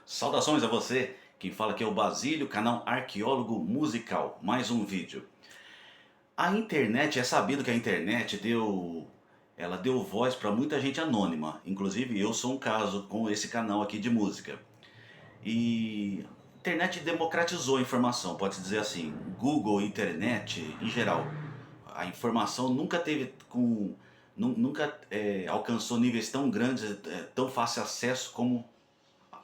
Saudações a você, quem fala aqui é o Basílio, canal Arqueólogo Musical, mais um vídeo. A internet, é sabido que a internet ela deu voz para muita gente anônima, inclusive eu sou um caso com esse canal aqui de música. E a internet democratizou a informação, pode-se dizer assim, Google, internet, em geral. A informação nunca teve nunca alcançou níveis tão grandes, tão fácil acesso como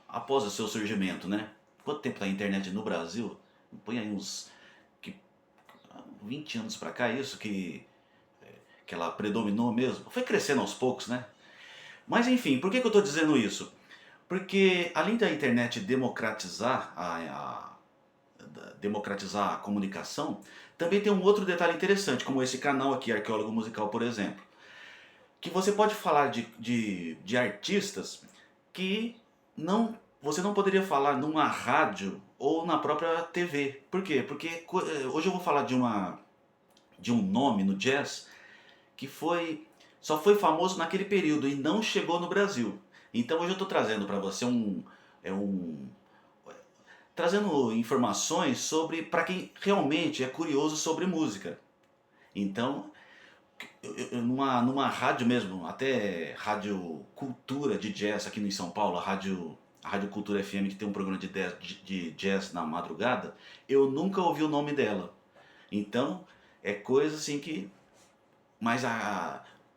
após o seu surgimento, né? Quanto tempo tá a internet no Brasil? Põe aí uns que, 20 anos pra cá, isso que ela predominou mesmo. Foi crescendo aos poucos, né? Mas enfim, por que eu estou dizendo isso? Porque além da internet democratizar a comunicação, também tem um outro detalhe interessante, como esse canal aqui, Arqueólogo Musical, por exemplo. Que você pode falar de artistas que você não poderia falar numa rádio ou na própria TV. Por quê? Porque hoje eu vou falar de um nome no jazz que só foi famoso naquele período e não chegou no Brasil. Então hoje eu estou trazendo para você é um, trazendo informações sobre para quem realmente é curioso sobre música. Então numa rádio mesmo, até Rádio Cultura de Jazz aqui em São Paulo, a Rádio Cultura FM, que tem um programa de jazz na madrugada, eu nunca ouvi o nome dela. Então, é coisa assim que... Mas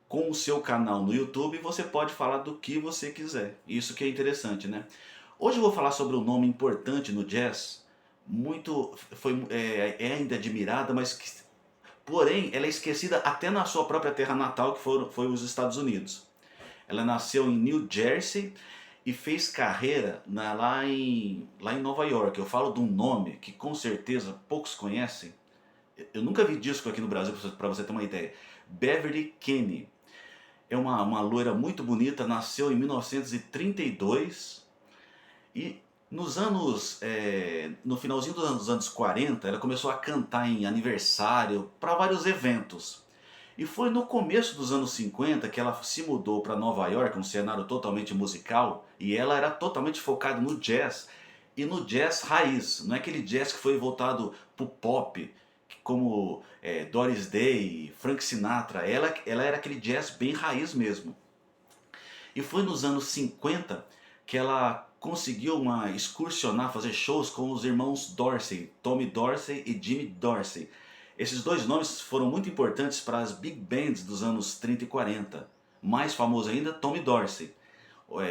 com o seu canal no YouTube você pode falar do que você quiser. Isso que é interessante, né? Hoje eu vou falar sobre um nome importante no jazz, é ainda admirada, mas porém, ela é esquecida até na sua própria terra natal, que foi os Estados Unidos. Ela nasceu em New Jersey e fez carreira lá em Nova York. Eu falo de um nome que com certeza poucos conhecem. Eu nunca vi disco aqui no Brasil, para você ter uma ideia. Beverly Kenney. É uma loira muito bonita, nasceu em 1932 e no finalzinho dos anos 40, ela começou a cantar em aniversário para vários eventos. E foi no começo dos anos 50 que ela se mudou para Nova York, um cenário totalmente musical, e ela era totalmente focada no jazz, e no jazz raiz, não é aquele jazz que foi voltado para o pop, como Doris Day, Frank Sinatra. Ela era aquele jazz bem raiz mesmo. E foi nos anos 50 que ela conseguiu excursionar, fazer shows com os irmãos Dorsey, Tommy Dorsey e Jimmy Dorsey. Esses dois nomes foram muito importantes para as big bands dos anos 30 e 40. Mais famoso ainda, Tommy Dorsey,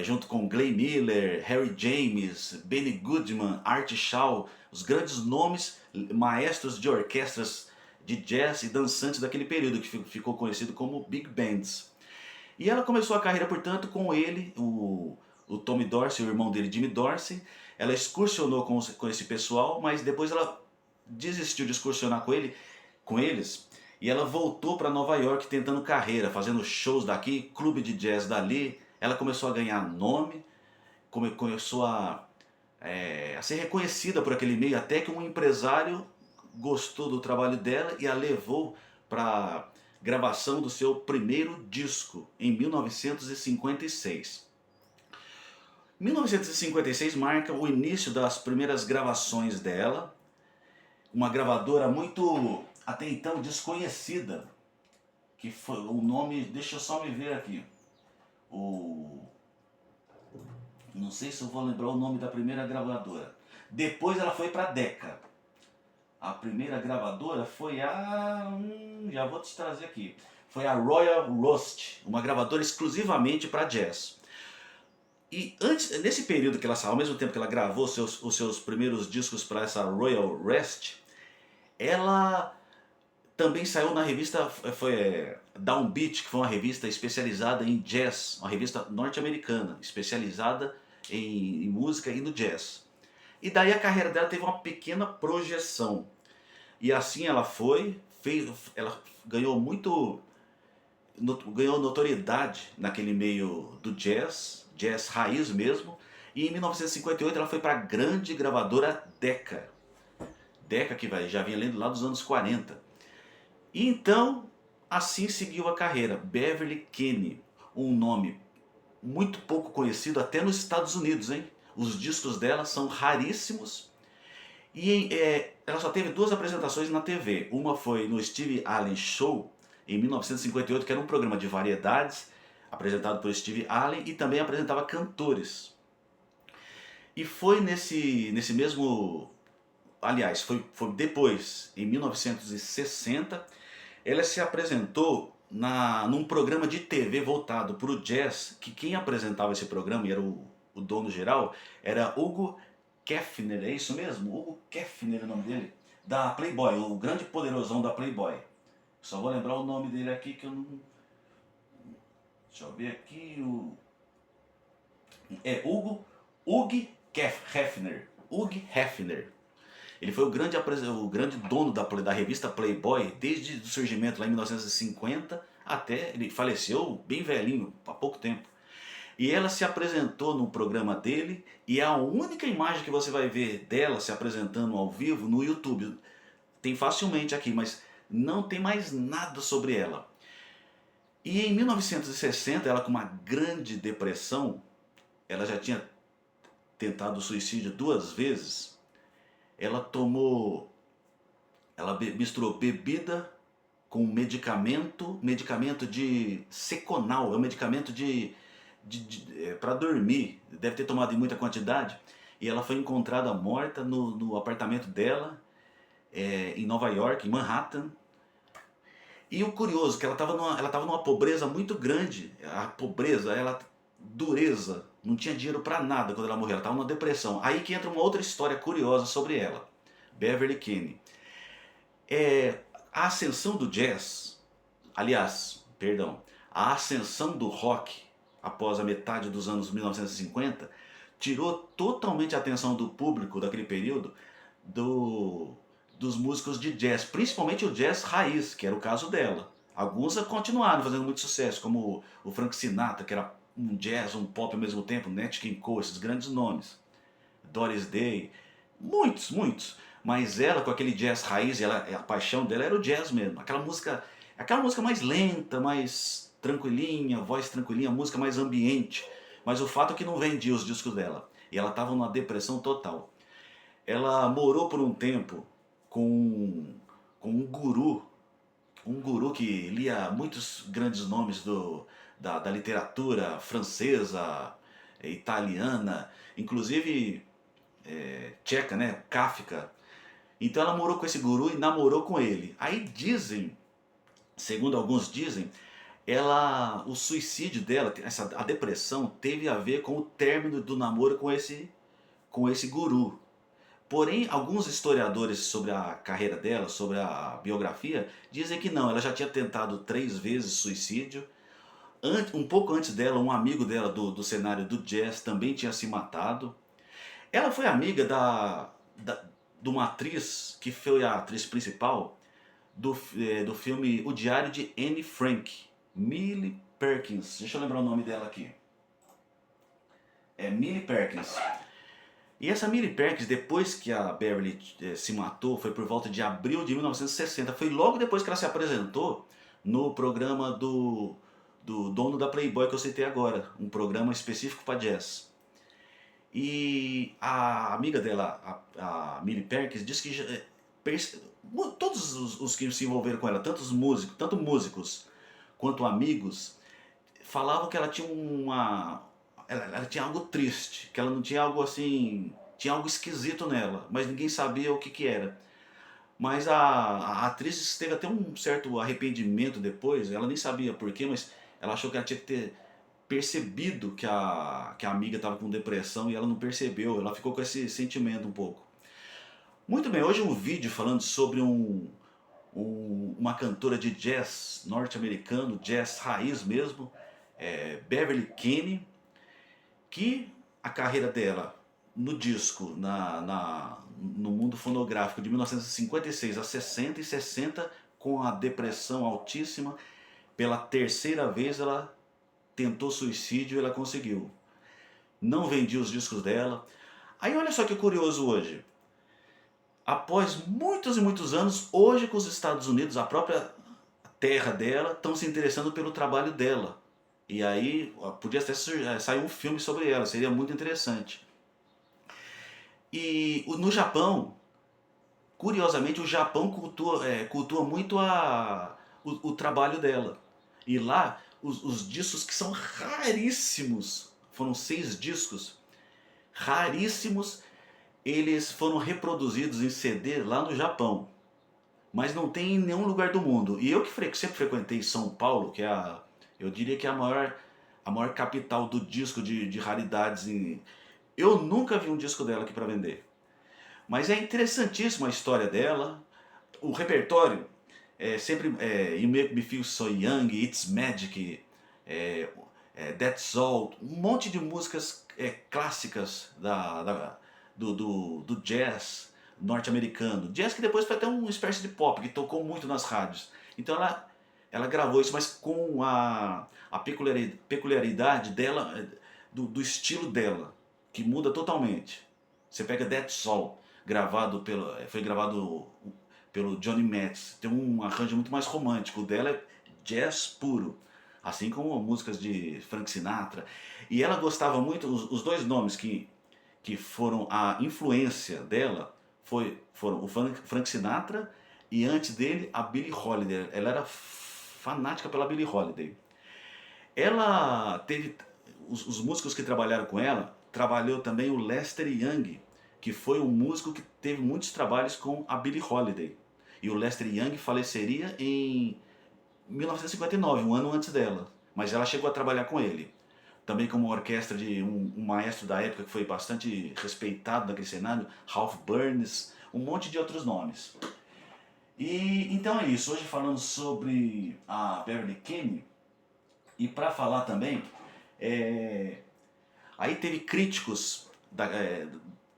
junto com Glenn Miller, Harry James, Benny Goodman, Art Shaw, os grandes nomes, maestros de orquestras de jazz e dançantes daquele período, que ficou conhecido como big bands. E ela começou a carreira, portanto, com ele, o Tommy Dorsey, o irmão dele, Jimmy Dorsey. Ela excursionou com esse pessoal, mas depois ela desistiu de excursionar com eles, e ela voltou para Nova York tentando carreira, fazendo shows daqui, clube de jazz dali. Ela começou a ganhar nome, começou a ser reconhecida por aquele meio, até que um empresário gostou do trabalho dela e a levou para gravação do seu primeiro disco em 1956. 1956 marca o início das primeiras gravações dela, uma gravadora muito até então desconhecida, que foi o nome, deixa eu só me ver aqui, não sei se eu vou lembrar o nome da primeira gravadora. Depois ela foi para a Decca. A primeira gravadora foi já vou te trazer aqui. Foi a Royal Rust, uma gravadora exclusivamente para jazz. E nesse período que ela saiu, ao mesmo tempo que ela gravou os seus primeiros discos para essa Royal Rust, ela também saiu na revista Downbeat, que foi uma revista especializada em jazz, uma revista norte-americana, especializada em música e no jazz. E daí a carreira dela teve uma pequena projeção. E assim ela ganhou ganhou notoriedade naquele meio do jazz, jazz raiz mesmo. E em 1958 ela foi para a grande gravadora Decca. Decca que já vinha lendo lá dos anos 40. E então, assim seguiu a carreira. Beverly Kenney, um nome muito pouco conhecido até nos Estados Unidos, hein? Os discos dela são raríssimos e ela só teve duas apresentações na TV. Uma foi no Steve Allen Show, em 1958, que era um programa de variedades, apresentado por Steve Allen, e também apresentava cantores. E foi nesse mesmo... Aliás, foi depois, em 1960, ela se apresentou num programa de TV voltado para o jazz, que quem apresentava esse programa, e era o dono geral, era Hugo Keffner, é isso mesmo? Hugo Keffner é o nome dele? Da Playboy, o grande poderosão da Playboy. Só vou lembrar o nome dele aqui que eu não... Deixa eu ver aqui, é Hugh Hefner. Hugh Hefner. Ele foi o grande dono da revista Playboy desde o surgimento lá em 1950 até ele faleceu bem velhinho, há pouco tempo. E ela se apresentou no programa dele e é a única imagem que você vai ver dela se apresentando ao vivo no YouTube. Tem facilmente aqui, mas não tem mais nada sobre ela. E em 1960, ela com uma grande depressão, ela já tinha tentado suicídio 2 vezes, ela misturou bebida com medicamento de Seconal, é um medicamento para dormir, deve ter tomado em muita quantidade, e ela foi encontrada morta no apartamento dela, em Nova York, em Manhattan. E o curioso é que ela estava numa pobreza muito grande, a pobreza, dureza, não tinha dinheiro para nada quando ela morreu, ela estava numa depressão. Aí que entra uma outra história curiosa sobre ela, Beverly Kane. A ascensão do jazz, aliás, perdão, a ascensão do rock após a metade dos anos 1950 tirou totalmente a atenção do público daquele período dos músicos de jazz, principalmente o jazz raiz, que era o caso dela. Alguns continuaram fazendo muito sucesso, como o Frank Sinatra, que era um jazz, um pop ao mesmo tempo, Nat King Cole, esses grandes nomes. Doris Day, muitos. Mas ela, com aquele jazz raiz, a paixão dela era o jazz mesmo. Aquela música mais lenta, mais tranquilinha, voz tranquilinha, música mais ambiente. Mas o fato é que não vendia os discos dela. E ela estava numa depressão total. Ela morou por um tempo com um guru que lia muitos grandes nomes da literatura francesa, italiana, inclusive tcheca, né, Kafka. Então ela morou com esse guru e namorou com ele. Aí dizem, segundo alguns dizem, o suicídio dela, a depressão, teve a ver com o término do namoro com esse guru. Porém, alguns historiadores sobre a carreira dela, sobre a biografia, dizem que não, ela já tinha tentado 3 vezes suicídio. Um pouco antes dela, um amigo dela do cenário do jazz também tinha se matado. Ela foi amiga de uma atriz, que foi a atriz principal do filme O Diário de Anne Frank, Millie Perkins. Deixa eu lembrar o nome dela aqui. É Millie Perkins. E essa Millie Perkins, depois que a Beverly se matou, foi por volta de abril de 1960. Foi logo depois que ela se apresentou no programa do dono da Playboy que eu citei agora. Um programa específico para jazz. E a amiga dela, a Millie Perkins, disse que todos os que se envolveram com ela, tanto músicos quanto amigos, falavam que ela tinha ela tinha algo triste, que ela não tinha algo assim, tinha algo esquisito nela, mas ninguém sabia o que era. Mas a atriz teve até um certo arrependimento depois, ela nem sabia porquê, mas ela achou que ela tinha que ter percebido que a amiga estava com depressão e ela não percebeu, ela ficou com esse sentimento um pouco. Muito bem, hoje um vídeo falando sobre uma cantora de jazz norte-americano, jazz raiz mesmo, Beverly Kane, que a carreira dela no disco, no mundo fonográfico de 1956 a 60 e 60, com a depressão altíssima, pela 3ª vez ela tentou suicídio e ela conseguiu. Não vendia os discos dela. Aí olha só que curioso hoje. Após muitos e muitos anos, hoje com os Estados Unidos, a própria terra dela, estão se interessando pelo trabalho dela. E aí podia até sair um filme sobre ela, seria muito interessante. E no Japão, curiosamente, o Japão cultua muito o trabalho dela. E lá, os discos que são raríssimos, foram 6 discos, raríssimos, eles foram reproduzidos em CD lá no Japão. Mas não tem em nenhum lugar do mundo. E eu que sempre frequentei São Paulo, que é eu diria que é a maior capital do disco de raridades. Eu nunca vi um disco dela aqui para vender. Mas é interessantíssima a história dela. O repertório é sempre You Make Me Feel So Young, It's Magic, é, That's All, um monte de músicas clássicas do jazz norte-americano. Jazz que depois foi até uma espécie de pop, que tocou muito nas rádios. Então ela gravou isso, mas com a peculiaridade dela, do estilo dela, que muda totalmente. Você pega That's All, foi gravado pelo Johnny Metz, tem um arranjo muito mais romântico. O dela é jazz puro, assim como músicas de Frank Sinatra. E ela gostava muito, os dois nomes que foram a influência dela foram o Frank Sinatra e antes dele a Billie Holiday. Ela era fanática pela Billie Holiday. Ela teve, os músicos que trabalharam com ela, trabalhou também o Lester Young, que foi um músico que teve muitos trabalhos com a Billie Holiday. E o Lester Young faleceria em 1959, um ano antes dela. Mas ela chegou a trabalhar com ele. Também como orquestra de um maestro da época que foi bastante respeitado naquele cenário, Ralph Burns, um monte de outros nomes. E então é isso, hoje falando sobre a Beverly Kane, e para falar também, aí teve críticos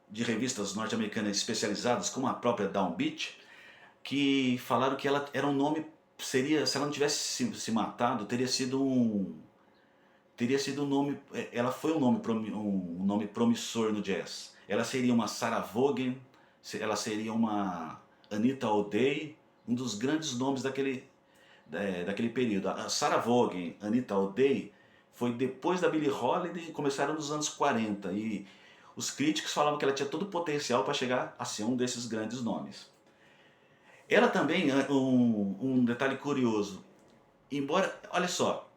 de revistas norte-americanas especializadas, como a própria Downbeat, que falaram que ela era um nome, se ela não tivesse se matado, teria sido um nome, ela foi um nome promissor no jazz. Ela seria uma Sarah Vaughan, ela seria uma Anita O'Day, um dos grandes nomes daquele período. A Sarah Vaughan, Anita O'Day, foi depois da Billie Holiday, começaram nos anos 40, e os críticos falavam que ela tinha todo o potencial para chegar a ser um desses grandes nomes. Ela também, um detalhe curioso, embora, olha só,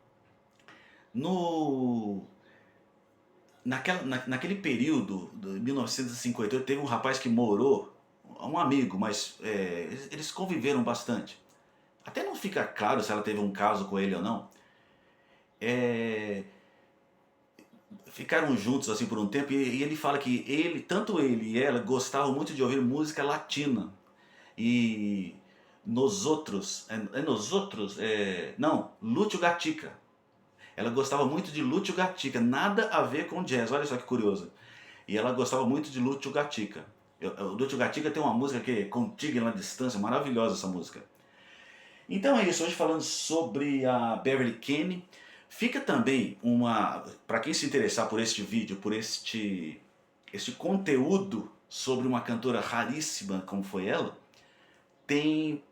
naquele período de 1958, teve um rapaz que morou, um amigo, mas eles conviveram bastante. Até não fica claro se ela teve um caso com ele ou não. Ficaram juntos assim por um tempo e ele fala que tanto ele e ela gostavam muito de ouvir música latina. E não, Lúcio Gatica. Ela gostava muito de Lúcio Gatica, nada a ver com jazz, olha só que curioso. E ela gostava muito de Lúcio Gatica. O Lúcio Gatica tem uma música que é Contigo na Distância, maravilhosa essa música. Então é isso, hoje falando sobre a Beverly Kane. Fica também para quem se interessar por este vídeo, por este conteúdo sobre uma cantora raríssima como foi ela, tem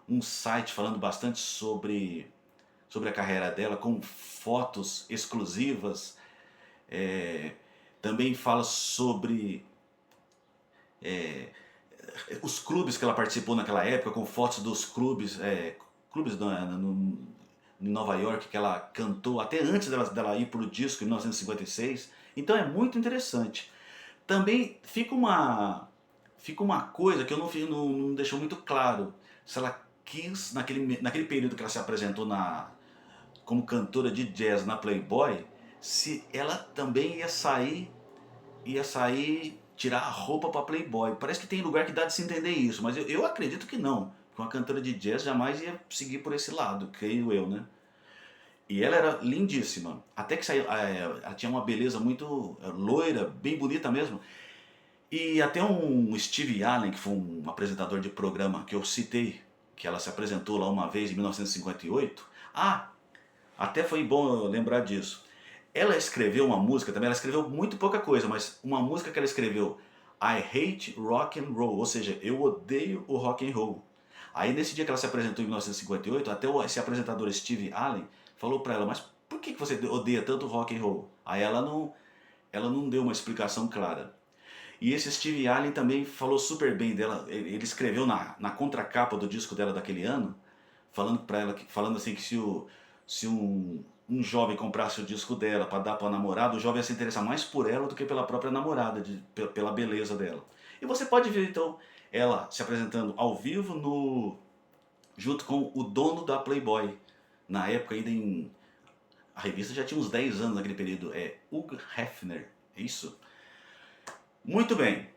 um site falando bastante sobre a carreira dela, com fotos exclusivas. Também fala sobre os clubes que ela participou naquela época, com fotos dos clubes, em Nova York, que ela cantou até antes dela ir para o disco, em 1956. Então é muito interessante. Também fica uma coisa que não deixou muito claro, se ela quis, naquele período que ela se apresentou como cantora de jazz na Playboy, se ela também ia sair, tirar a roupa para Playboy. Parece que tem lugar que dá de se entender isso, mas eu acredito que não. Porque uma cantora de jazz jamais ia seguir por esse lado, creio eu, né? E ela era lindíssima, até que saiu, ela tinha uma beleza muito loira, bem bonita mesmo. E até um Steve Allen, que foi um apresentador de programa que eu citei, que ela se apresentou lá uma vez em 1958. Até foi bom eu lembrar disso. Ela escreveu uma música também, ela escreveu muito pouca coisa, mas uma música que ela escreveu, I Hate Rock and Roll, ou seja, eu odeio o rock and roll. Aí nesse dia que ela se apresentou em 1958, até esse apresentador Steve Allen falou pra ela, mas por que você odeia tanto rock and roll? Aí ela não deu uma explicação clara. E esse Steve Allen também falou super bem dela. Ele escreveu na contracapa do disco dela daquele ano, falando para ela, falando assim que se um jovem comprasse o disco dela para dar para a namorada, o jovem ia se interessar mais por ela do que pela própria namorada, pela beleza dela. E você pode ver então ela se apresentando ao vivo junto com o dono da Playboy, na época ainda a revista já tinha uns 10 anos naquele período, Hugh Hefner, é isso? Muito bem,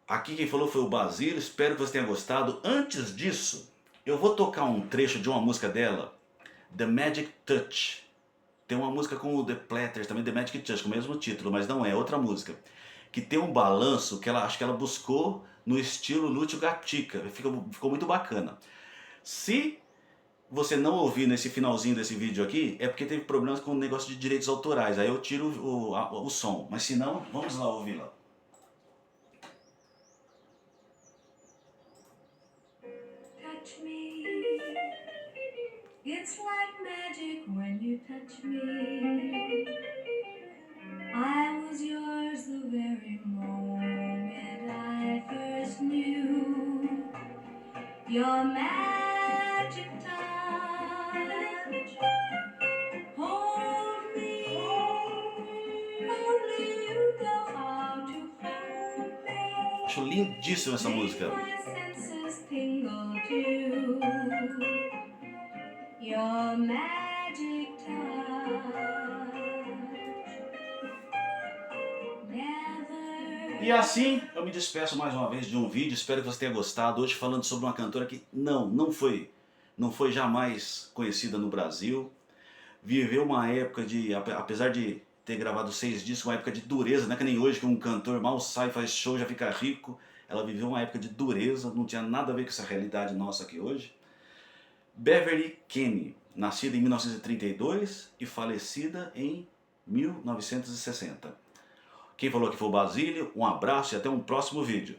aqui quem falou foi o Basílio, espero que você tenha gostado. Antes disso, eu vou tocar um trecho de uma música dela, The Magic Touch. Tem uma música com o The Platters, também The Magic Touch, com o mesmo título, mas não é, outra música. Que tem um balanço que acho que ela buscou no estilo Lúcio Gatica, ficou muito bacana. Se você não ouvir nesse finalzinho desse vídeo aqui, é porque teve problemas com o negócio de direitos autorais, aí eu tiro o som, mas se não, vamos lá ouvi-la. Touch me, it's like magic when you touch me. I was yours the very moment I first knew your magic touch. Hold me, only you know how to hold me. Acho lindíssima essa música. My senses tingle too. Your magic touch. Never. E assim eu me despeço mais uma vez de um vídeo, espero que você tenha gostado. Hoje falando sobre uma cantora que não foi jamais conhecida no Brasil. Viveu uma época de, apesar de ter gravado 6 discos, uma época de dureza, não é que nem hoje que um cantor mal sai, faz show, já fica rico. Ela viveu uma época de dureza, não tinha nada a ver com essa realidade nossa aqui hoje. Beverly Kenney, nascida em 1932 e falecida em 1960. Quem falou aqui foi o Basílio, um abraço e até um próximo vídeo.